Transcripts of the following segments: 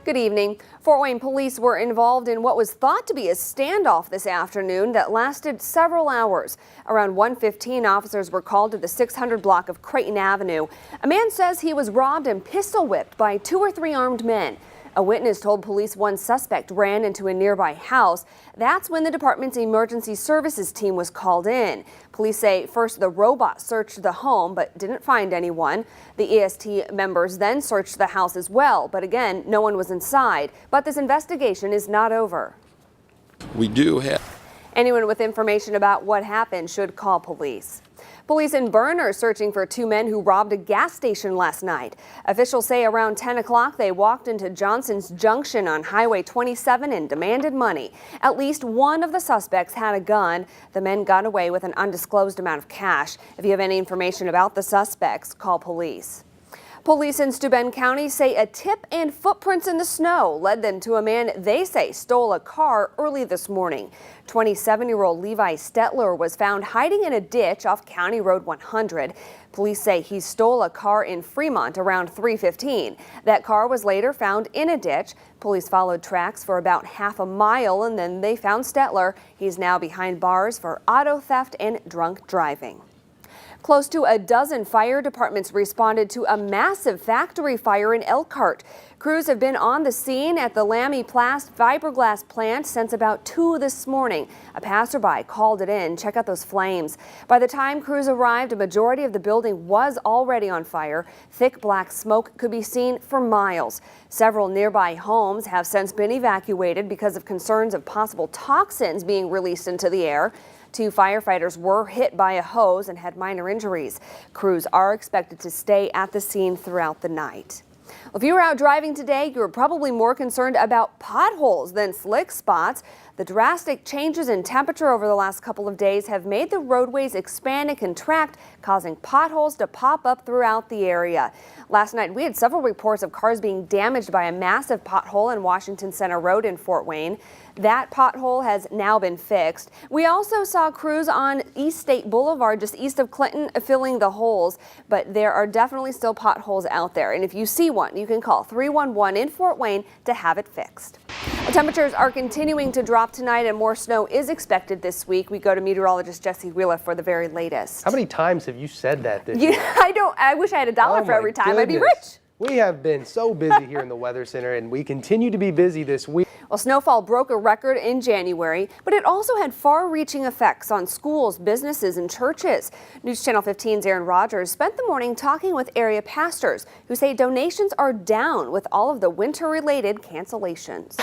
Good evening. Fort Wayne police were involved in what was thought to be a standoff this afternoon that lasted several hours. Around 1:15, officers were called to the 600 block of Creighton Avenue. A man says he was robbed and pistol whipped by 2 or 3 armed men. A witness told police one suspect ran into a nearby house. That's when the department's emergency services team was called in. Police say first the robot searched the home but didn't find anyone. The EST members then searched the house as well, but again, no one was inside. But this investigation is not over. We do have. Anyone with information about what happened should call police. Police in Bern are searching for 2 men who robbed a gas station last night. Officials say around 10 o'clock they walked into Johnson's Junction on Highway 27 and demanded money. At least one of the suspects had a gun. The men got away with an undisclosed amount of cash. If you have any information about the suspects, call police. Police in Steuben County say a tip and footprints in the snow led them to a man they say stole a car early this morning. 27-year-old Levi Stetler was found hiding in a ditch off County Road 100. Police say he stole a car in Fremont around 3:15. That car was later found in a ditch. Police followed tracks for about half a mile and then they found Stetler. He's now behind bars for auto theft and drunk driving. Close to a dozen fire departments responded to a massive factory fire in Elkhart. Crews have been on the scene at the Lamy Plast fiberglass plant since about 2 this morning. A passerby called it in. Check out those flames. By the time crews arrived, a majority of the building was already on fire. Thick black smoke could be seen for miles. Several nearby homes have since been evacuated because of concerns of possible toxins being released into the air. 2 firefighters were hit by a hose and had minor injuries. Crews are expected to stay at the scene throughout the night. If you were out driving today, you were probably more concerned about potholes than slick spots. The drastic changes in temperature over the last couple of days have made the roadways expand and contract, causing potholes to pop up throughout the area. Last night, we had several reports of cars being damaged by a massive pothole in Washington Center Road in Fort Wayne. That pothole has now been fixed. We also saw crews on East State Boulevard, just east of Clinton, filling the holes, but there are definitely still potholes out there. And if you see one, you can call 311 in Fort Wayne to have it fixed. Temperatures are continuing to drop tonight and more snow is expected this week. We go to meteorologist Jesse Wheeler for the very latest. How many times have you said that this year? I wish I had $1 for every time. I'd be rich. We have been so busy here in the Weather Center and we continue to be busy this week. Well, snowfall broke a record in January, but it also had far-reaching effects on schools, businesses, and churches. News Channel 15's Aaron Rogers spent the morning talking with area pastors who say donations are down with all of the winter-related cancellations.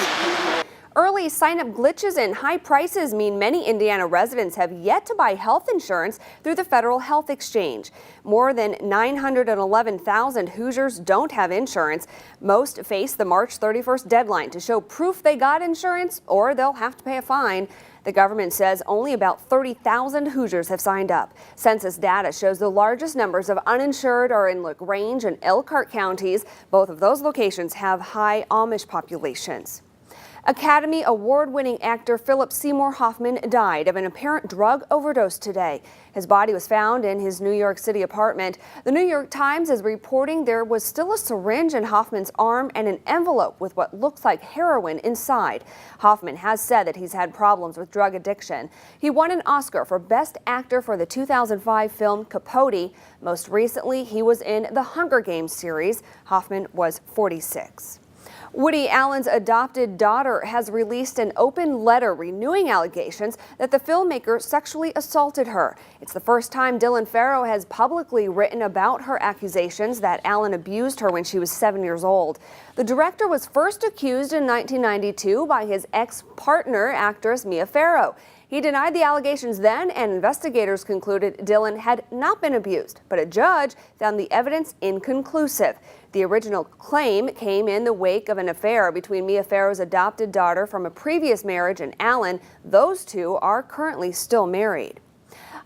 Early sign-up glitches and high prices mean many Indiana residents have yet to buy health insurance through the Federal Health Exchange. More than 911,000 Hoosiers don't have insurance. Most face the March 31st deadline to show proof they got insurance, or they'll have to pay a fine. The government says only about 30,000 Hoosiers have signed up. Census data shows the largest numbers of uninsured are in LaGrange and Elkhart counties. Both of those locations have high Amish populations. Academy Award-winning actor Philip Seymour Hoffman died of an apparent drug overdose today. His body was found in his New York City apartment. The New York Times is reporting there was still a syringe in Hoffman's arm and an envelope with what looks like heroin inside. Hoffman has said that he's had problems with drug addiction. He won an Oscar for Best Actor for the 2005 film Capote. Most recently, he was in the Hunger Games series. Hoffman was 46. Woody Allen's adopted daughter has released an open letter renewing allegations that the filmmaker sexually assaulted her. It's the first time Dylan Farrow has publicly written about her accusations that Allen abused her when she was 7 years old. The director was first accused in 1992 by his ex-partner, actress Mia Farrow. He denied the allegations then, and investigators concluded Dylan had not been abused, but a judge found the evidence inconclusive. The original claim came in the wake of an affair between Mia Farrow's adopted daughter from a previous marriage and Allen. Those two are currently still married.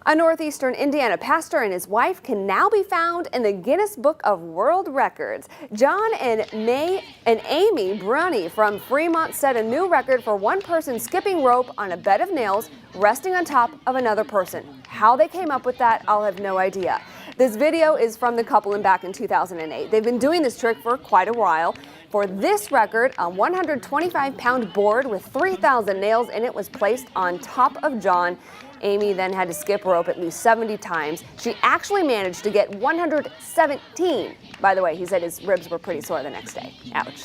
A northeastern Indiana pastor and his wife can now be found in the Guinness Book of World Records. John and Amy Brunny from Fremont set a new record for one person skipping rope on a bed of nails, resting on top of another person. How they came up with that, I'll have no idea. This video is from the couple and back in 2008. They've been doing this trick for quite a while. For this record, a 125-pound board with 3,000 nails in it was placed on top of John. Amy then had to skip rope at least 70 times. She actually managed to get 117. By the way, he said his ribs were pretty sore the next day. Ouch.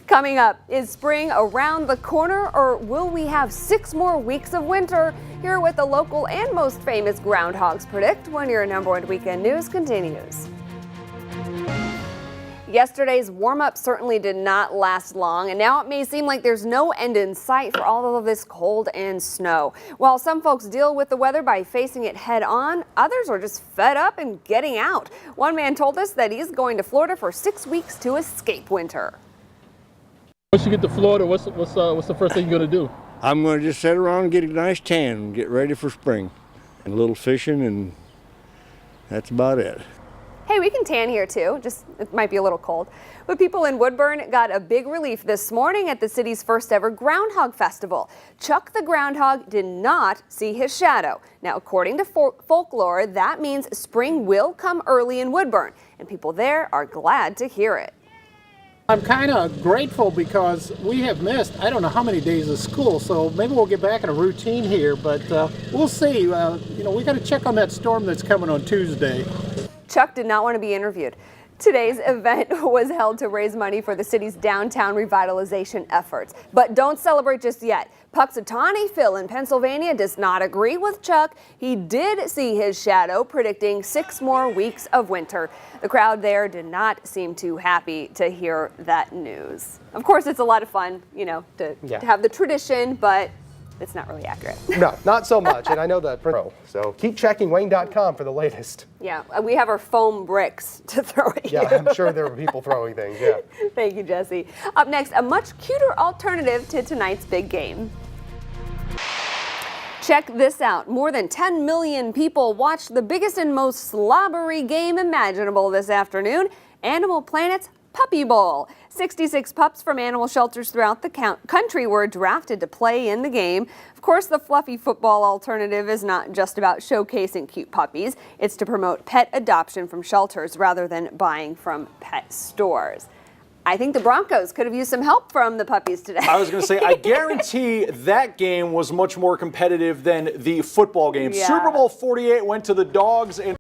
Coming up, is spring around the corner, or will we have 6 more weeks of winter? Here are what the local and most famous groundhogs predict when your number 1 weekend news continues. Yesterday's warm-up certainly did not last long, and now it may seem like there's no end in sight for all of this cold and snow. While some folks deal with the weather by facing it head on, others are just fed up and getting out. One man told us that he's going to Florida for 6 weeks to escape winter. Once you get to Florida, what's the first thing you're going to do? I'm going to just sit around and get a nice tan and get ready for spring. And a little fishing, and that's about it. Hey, we can tan here too, just it might be a little cold. But people in Woodburn got a big relief this morning at the city's first ever Groundhog Festival. Chuck the Groundhog did not see his shadow. Now, according to folklore, that means spring will come early in Woodburn, and people there are glad to hear it. I'm kind of grateful because we have missed, I don't know how many days of school, so maybe we'll get back in a routine here, but we'll see. We got to check on that storm that's coming on Tuesday. Chuck did not want to be interviewed. Today's event was held to raise money for the city's downtown revitalization efforts. But don't celebrate just yet. Puxatawny Phil in Pennsylvania does not agree with Chuck. He did see his shadow, predicting 6 more weeks of winter. The crowd there did not seem too happy to hear that news. Of course, it's a lot of fun, to have the tradition, but it's not really accurate. No, not so much. And I know the pro. So keep checking Wayne.com for the latest. Yeah, we have our foam bricks to throw at you. Yeah, I'm sure there were people throwing things. Yeah. Thank you, Jesse. Up next, a much cuter alternative to tonight's big game. Check this out. More than 10 million people watched the biggest and most slobbery game imaginable this afternoon, Animal Planet's Puppy Bowl. 66 pups from animal shelters throughout the country were drafted to play in the game. Of course, the fluffy football alternative is not just about showcasing cute puppies. It's to promote pet adoption from shelters rather than buying from pet stores. I think the Broncos could have used some help from the puppies today. I was going to say, I guarantee that game was much more competitive than the football game. Yeah. Super Bowl 48 went to the Dogs and